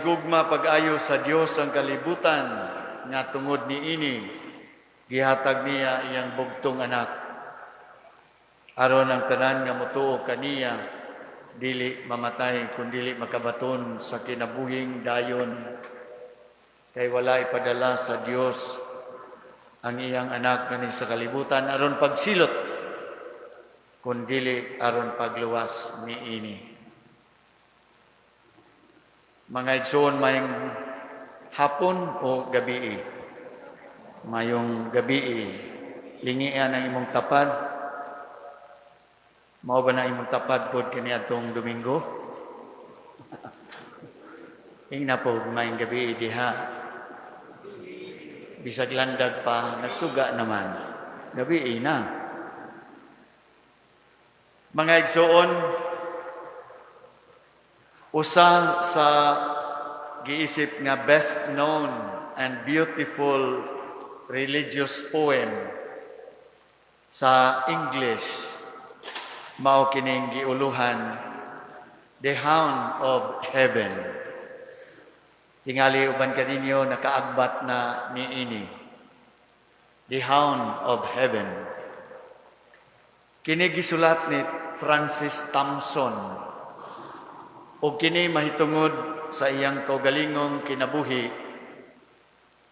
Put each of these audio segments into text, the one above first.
higugma pag-ayo sa Dios ang kalibutan nga tungod niini gihatag niya iyang bugtong anak aron ang tanan nga motuo kaniya dili mamatay kundi makabaton sa kinabuhing dayon kay wala ipadala sa Dios ang iyang anak kani sa kalibutan aron pagsilot kundi aron pagluwas niini. Mga igsoon, mayong hapon o gabi. Mayong gabi, lingian ang imong tapad. Mao ba na imong tapad pod kani atong Domingo? Ingna po mayong gabi diha. Bisag landag pa, nagsuga naman. Gabi na. Mga igsoon, usa sa giisip nga best known and beautiful religious poem sa English mao kining giuluhan The Hound of Heaven. Tingali uban kaninyo nakaagbat na niini. The Hound of Heaven. Kini gisulat ni Francis Thompson. O kini mahitungod sa iyang kaugalingong kinabuhi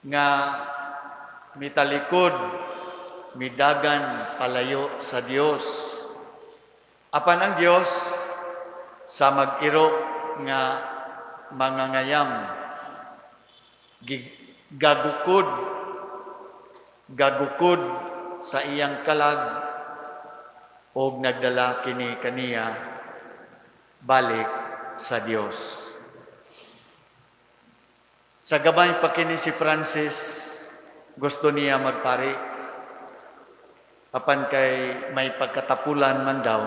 nga mitalikod, midagan palayo sa Dios. Apan ang Dios sa mag-iro nga mangangayam gagukod sa iyang kalag o nagdala kini kaniya balik sa Dios. Sa gabay pa kini si Francis, gusto niya magpari. Apan kay may pagkatapulan man daw,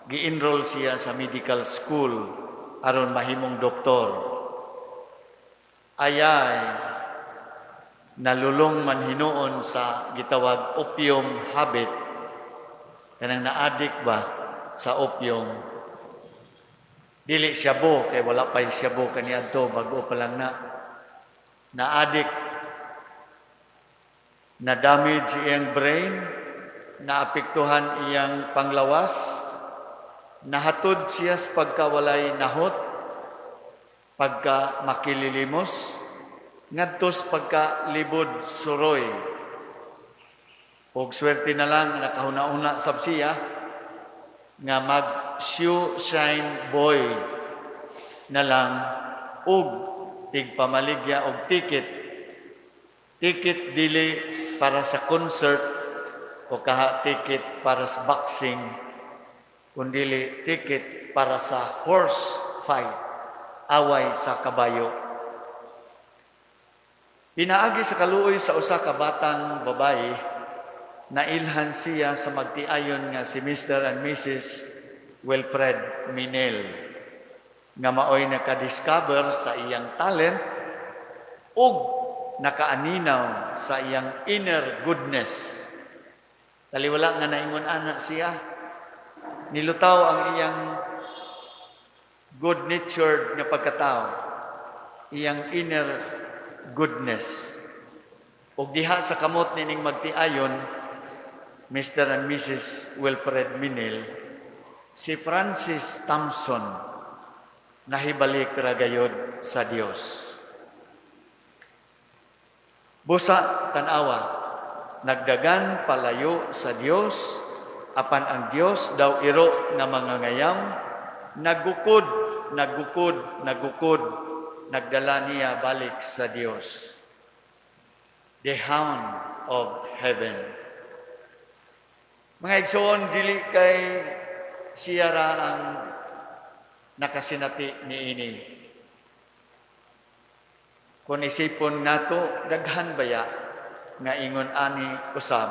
gi-enroll siya sa medical school aron mahimong doktor. Ayay, nalulong man hinuon sa gitawag opium habit, kanang na-addict ba sa opium. Dili syabo, kay wala pa syabo kaniadto, bago pa lang na-addict, na-damage iyang brain, naapektuhan iyang panglawas, nahatod siya sa pagkawalay nahot, pagka makililimos, ngadtos pagka-libod suroy. Og swerte na lang, nakahuna-una sab siya, nga mag-shoe shine boy na lang og tigpamaligya og ticket. Ticket dili para sa concert o kaha ticket para sa boxing, kundi ticket para sa horse fight, away sa kabayo. Pinaagi sa kaluoy sa usa ka batang babae, nailhan siya sa magtiayon nga si Mr. and Mrs. Wilfred Minel nga maoy nakadiscover sa iyang talent ug nakaaninaw sa iyang inner goodness. Taliwala nga naingon ana siya, nilutaw ang iyang good-natured nga pagkatao, iyang inner goodness. Ug diha sa kamot nining magtiayon, Mr. and Mrs. Wilfred Minel, si Francis Thompson nahibalik ra gayud sa Dios. Busa tanawa, nagdagan palayo sa Dios, apan ang Dios daw iro nga mangangayam, nagukod, nagdala niya balik sa Dios. The Hound of Heaven. Mga igsoon, dili kay siya ra ang nakasinati niini. Kung isipon nato, daghan baya nga ingon ani usab.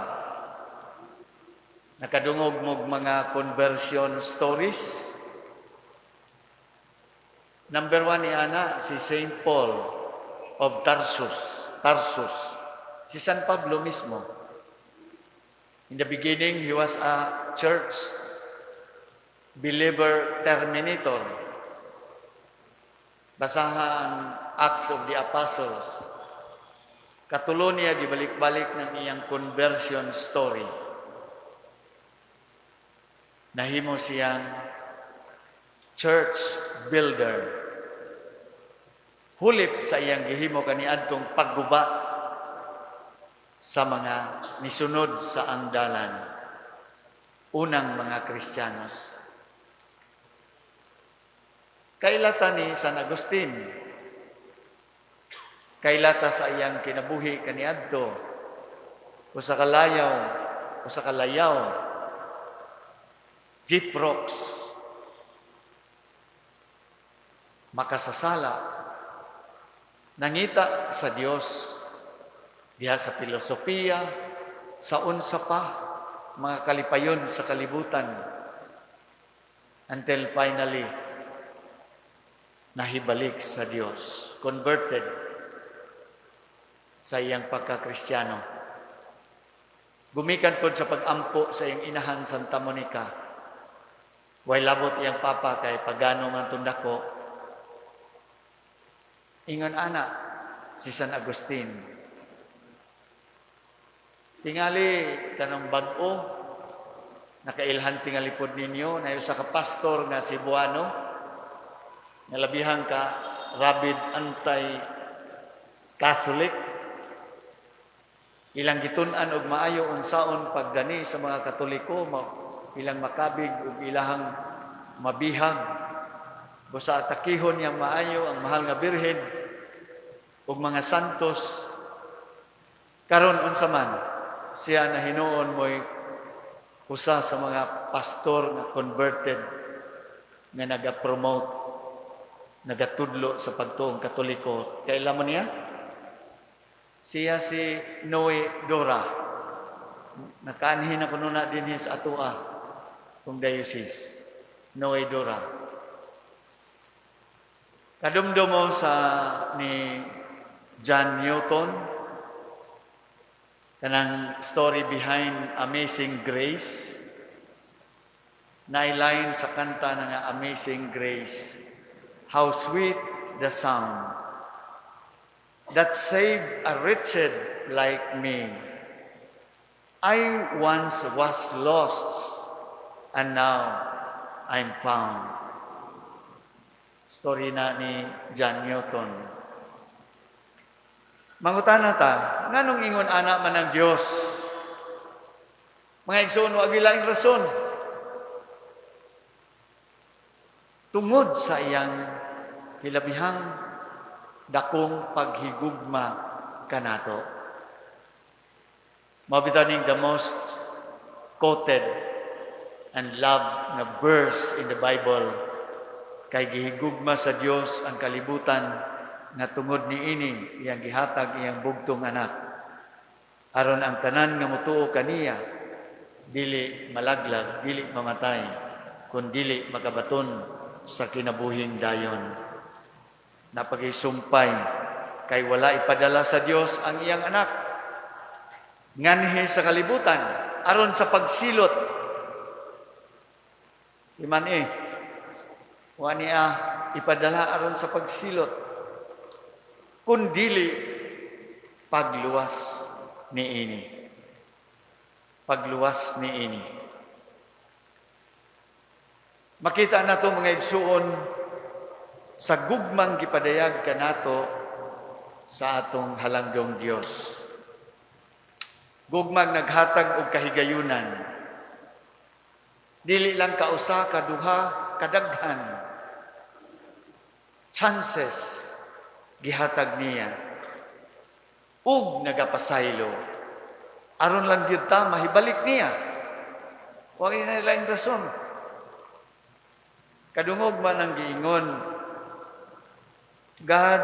Nakadungog mog mga conversion stories. Number 1 ni ana si Saint Paul of Tarsus. Si San Pablo mismo. In the beginning, he was a church believer terminator. Basaha ang Acts of the Apostles. Katulo niya gibalik-balik ng iyang conversion story. Nahimo siyang church builder. Hulip sa iyang gihimo kaniadtong pagguba sa mga nisunod sa angdalan, unang mga Kristiyanos. Kailata ni San Agustin, kailata sa iyang kinabuhi kaniadto, usa kalayaw, Gyprox, makasasala, nangita sa Dios, diha sa filosofiya, sa unsa pa, mga kalipayon sa kalibutan, until finally, nahibalik sa Dios, converted sa iyang pagka-Kristiyano. Gumikan pod sa pag-ampo sa iyang inahan Santa Monica. Way labot iyang papa kay pagano man tundako. Ingon ana si San Agustin. Tingali kanang bag-o nakailhan tingali pod ninyo na usa ka pastor nga Cebuano nga labihang ka rabid anti-Catholic. Ilang gitun-an og maayo unsaon pagdani sa mga Katoliko, ilang makabig ug ilahang mabihag. Busa atakihon yang maayo ang mahal nga birhen ug mga santos. Karon unsa man siya na hinuon mo'y usa sa mga pastor nga converted nga naga-promote, nagatudlo sa pagtuong Katoliko. Kailan mo niya? Siya si Noe Dora. Nakaanhin ako nuna din sa atua kung diocese. Noe Dora. Kadumdum mo sa ni John Newton, kanang story behind Amazing Grace, nailain sa kanta ng Amazing Grace, how sweet the sound that saved a wretched like me. I once was lost, and now I'm found. Story na ni John Newton. Mangutana ta, nganong ingon ana man ng Dios? Mga igsoon, wag ilaing rason. Tungod sa iyang hilabihang dakong paghigugma kanato. Mabitaning the most quoted and loved na verse in the Bible, kay gihigugma sa Dios ang kalibutan nga tungod niini iyang gihatag iyang bugtong anak, aron ang tanan nga motuo kaniya dili malaglag, dili mamatay, kun dili makabaton sa kinabuhing dayon. Napagisumpay kay wala ipadala sa Dios ang iyang anak nganhi sa kalibutan aron sa pagsilot. Iman wa niya ipadala aron sa pagsilot, kun dili pagluwas niini. Pagluwas niini. Makita nato mga igsuon sa gugmang gipadayag kanato sa atong halanggong Dios. Gugmang naghatag og kahigayunan. Dili lang kausa, kaduha, kadaghan chances gihatag niya ug nagapasaylo aron lang gyud ta mahibalik niya. Wa ina laing rason. Kadungog man ang giingon, God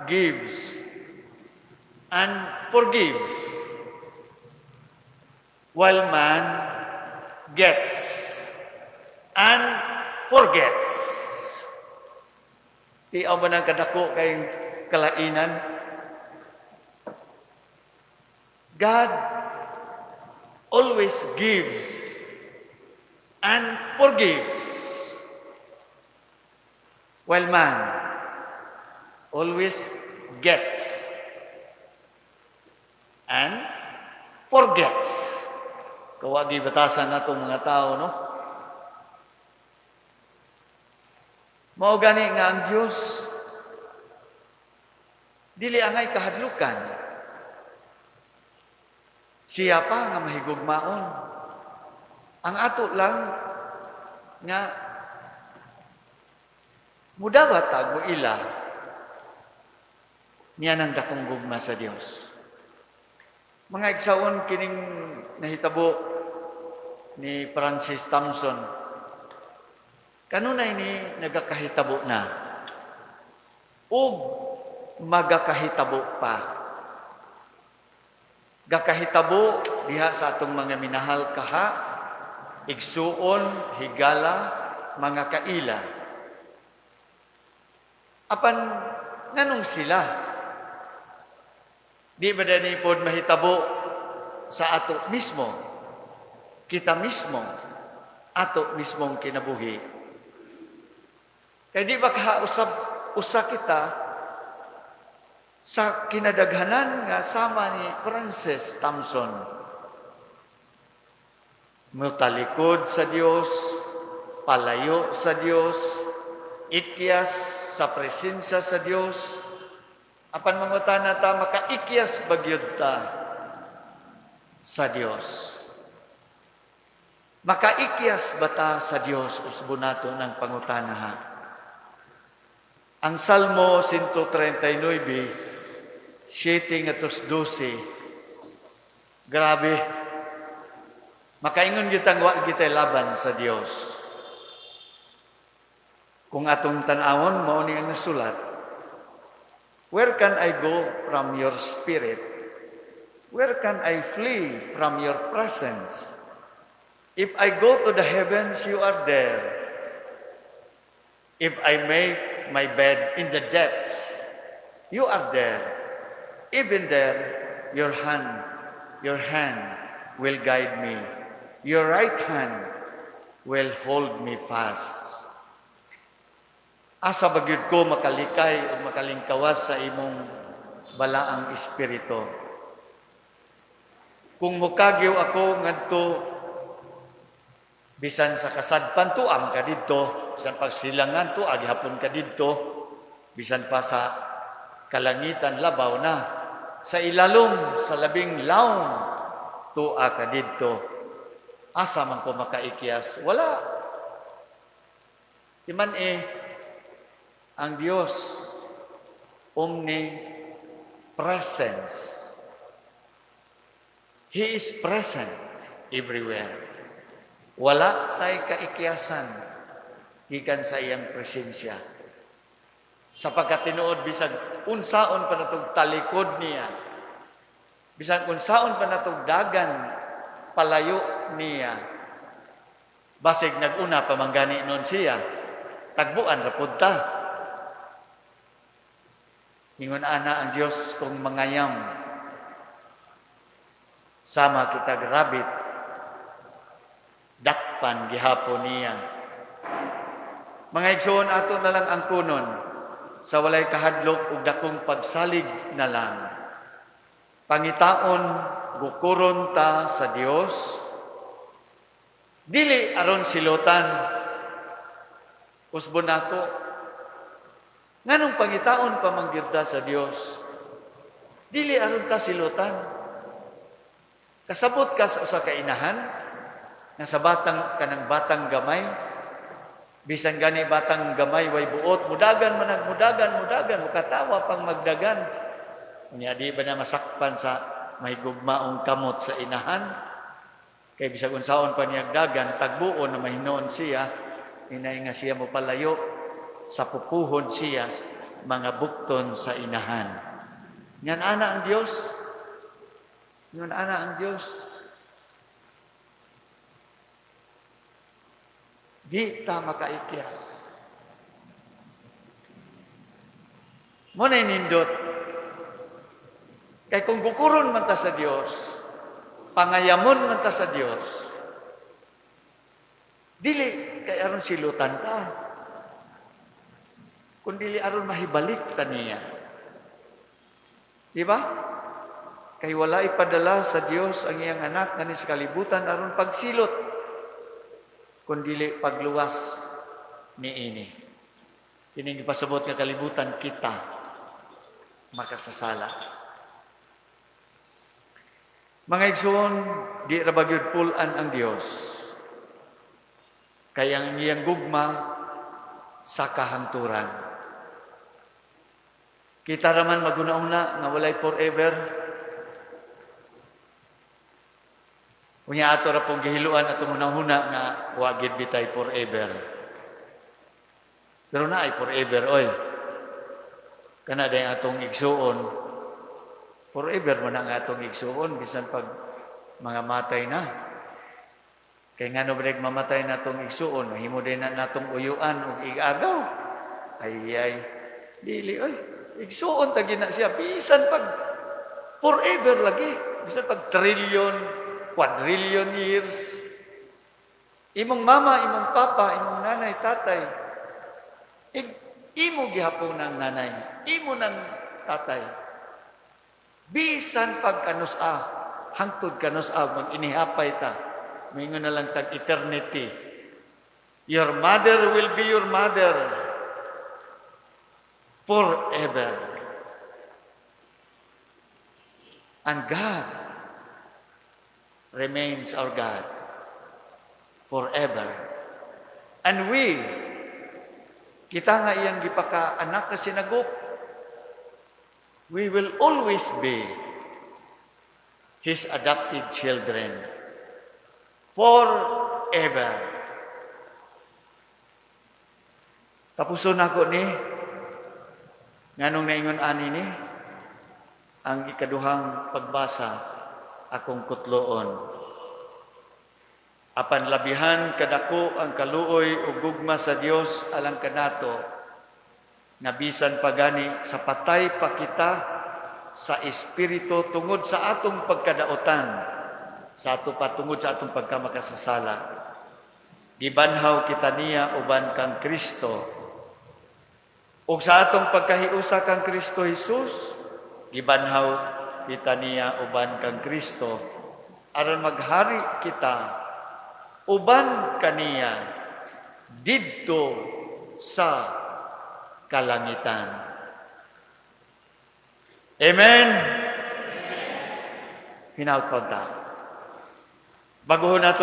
gives and forgives, while man gets and forgets. Tiaw ba ng kadako kayong kalainan? God always gives and forgives, while man always gets and forgets. Kawagi batasan na itong mga tao, no? Mao gani nga ang Dios dili angay kahadlukan. Siya pa nga mahigugmaon. Ang ato lang nga mudawat tag mo ila niya ng dakong gugma sa Dios. Mga igsaon kining nahitabo ni Francis Thompson. Kanunay ni nagakahitabo na. Ug magakahitabo pa. Gakahitabo diha sa atong mga minahal kaha, igsuon, higala, mga kaila. Apan nganong sila? Di ba dani pod mahitabo sa ato mismo? Kita mismo, ato mismong kinabuhi. Kaya di ba usa kita sa kinadaghanan nga sama ni Francis Thompson. Mutalikod sa Dios, palayo sa Dios, ikyas sa presensya sa Dios. Apan mangutana ta makaikyas bagyod ta sa Dios. Makaikyas ba ta sa Dios usbo nato ng pangutanahan? Ang Salmo 139, 7-12. Grabe. Makaingon kitang wa kita laban sa Dios. Kung atong tan-awon mao ni ang nasulat. Where can I go from your spirit? Where can I flee from your presence? If I go to the heavens, you are there. If I make my bed in the depths, you are there. Even there, your hand will guide me. Your right hand will hold me fast. Asa bagyud ko makalikay o makalingkawas sa imong balaang espiritu. Kung mukagyo ako ngadto bisan sa kasadpan tuam ka didto, bisan pagsilangan to agihapon ka didto, bisan pa sa kalangitan labaw na, sa ilalom sa labing laom tua ka didto. Asa man ko makaikyas? Wala. Timan ang Dios omnipresence. He is present everywhere. Wala tay kaikyasan gikan sa iyang presensya. Sapagkat tinuod bisag unsaon pa natong talikod niya, bisag unsaon pa natong dagan palayo niya, basig naguna pamanggani nun siya, tagbuan ra pud ta. Ingon ana ang Dios kung mangayam, sama kita grabit, dakpan gihapon niya. Mga igsoon ato na lang ang kunon sa walay kahadlok ug dakong pagsalig na lang. Pangitaon gukuron ta sa Dios, dili aron silotan. Usbon ako, nganong pangitaon pa mangyud ta sa Dios? Dili aron ta silotan. Kasabot ka sa usa ka inahan, nga sa kanang batang gamay, bisan gani batang gamay way buot, mudagan, mukatawa pang magdagan. Unya di ba na masakpan sa may gugmaong kamot sa inahan? Kay bisag unsaon pa niya dagan, tagbuon na mahinoon siya, inay nga siya mo palayo, sa pupuhon siya, mga bukton sa inahan. Yan ana ang Diyos. Yan ana ang Diyos. Di ta makaikyas. Muna'y nindot. Kay kung gukuron man ta sa Dios, pangayamon man ta sa Dios, dili kay aron silutan ta. kundi aron mahibalik ta niya. Di ba? Kay wala ipadala sa Dios ang iyang anak nga sa kalibutan aron pagsilot, kundi pagluwas niini. Kining ipasabot nga kalibutan kita makasasala. Mga igsoon, di ra bagyud pulan ang Dios. Kaya ang iyang gugma sa kahangturan. Kita raman maguna-una nga walay forever. Unya ato ra pong gihiluan atong hunahuna nga wa gid bitay forever. Pero na ay forever oy. Kana day atong igsuon. Forever man ang atong igsuon bisan pag mga matay na. Kay ngano ba mamatay natong igsuon, mahimo din na natong uyuan ug igagaw. Ay dili oy. Igsuon ta gina siya bisan pag forever lagi, bisan pag trillion, quadrillion years. Imong mama, imong papa, imong nanay, tatay. Imo gihapon ng nanay, imo ng tatay. Bisan pag kanusa, hangtod kanusa mag-inihapay ta. Mingon na lang tag eternity. Your mother will be your mother forever. And God remains our God forever. And kita nga iyang gipaka-anak na sinagop, we will always be His adopted children forever. Tapuson ako ni, nganong naingon ani ni, ang ikaduhang pagbasa akong kutloon. Apan labihan kadako ang kaluoy ug gugma sa Dios alang kanato, nga bisan pagani sa patay pa kita sa espiritu tungod sa atong pagkadaotan, sa ato patungod sa atong pagkamakasasala. Gibanhaw kita niya uban kang Kristo. Ug sa atong pagkahiusa kang Kristo Jesus, gibanhaw kita niya uban kang Kristo aron maghari kita uban kaniya didto sa kalangitan. Amen. Hinaut pa ta. Baguhon nato